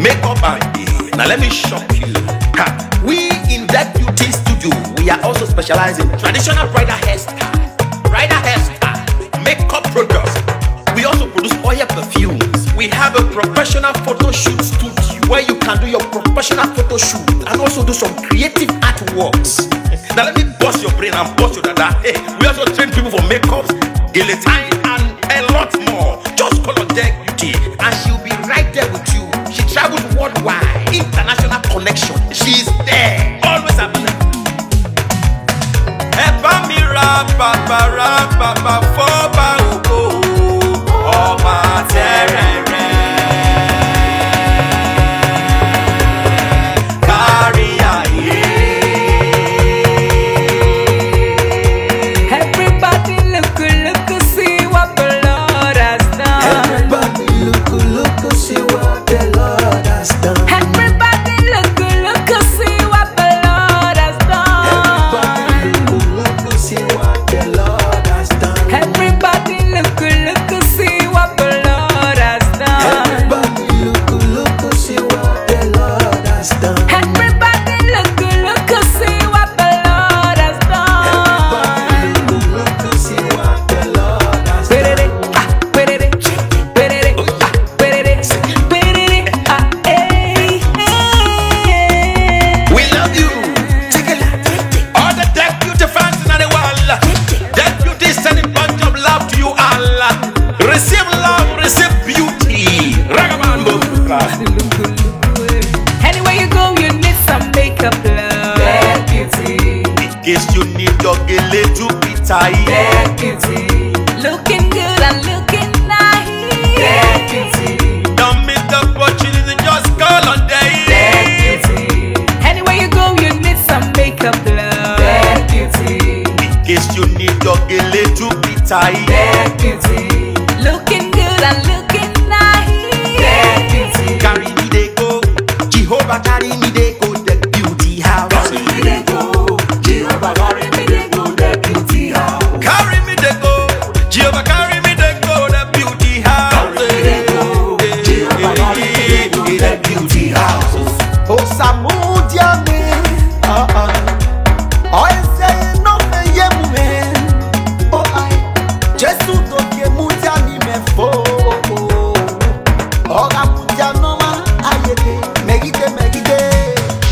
makeup and hair. Now let me shock you. We in that beauty studio, we are also specialized in traditional bridal hairstyle, makeup products. We also produce oil perfumes. We have a professional photo shoot studio where you can do your professional photo shoot and also do some creative artworks. Now let me bust your brain and bust your dada. Hey, we also train people for makeup, Gele and a lot more. Just call on Deck Beauty and she'll be right there with you. She travels worldwide, international connection. She's there, always happening. Receive love, receive beauty. Anywhere you go, you need some makeup, love. Deck Beauty. In case you need your Gele to be tight. Deck Beauty. Looking good and looking nice. Deck Beauty. Don't miss the opportunity, just call on day. Deck Beauty. Anywhere you go, you need some makeup, love. Deck Beauty. In case you need your Gele to be tight. Deck Beauty. Looking good and looking nice. Deck Beauty. Carry me they go, Jehovah carry me they go, Deck Beauty house. Carry me they go, Jehovah carry me they go, Deck Beauty house. Carry me they go, Jehovah carry me they go, Deck Beauty house. Carry me they go, Jehovah carry me they go, Deck Beauty house. Oh Samudia me, I say no me yemu me. Oh I, Jesus don't yemu dia ni me fo. Oh Samudia no ma ayede, megide.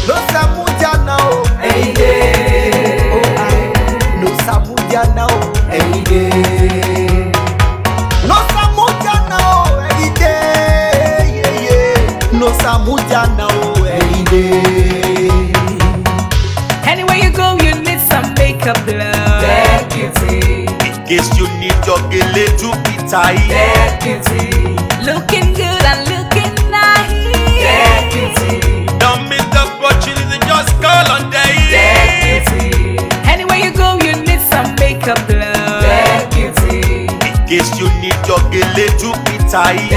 No Samudia now, Ayede. oh I, no Samudia now, Ayede. no Samudia now, yeah. No Samudia now, Anywhere you go, you need some makeup, love. Deck Beauty. In case you need your Gele to be tight. Deck Beauty. Looking good and looking nice. Deck Beauty. Don't miss the opportunity, just call on day. Deck Beauty. Anywhere you go, you need some makeup, love. Deck Beauty. In case you need your Gele to be tight.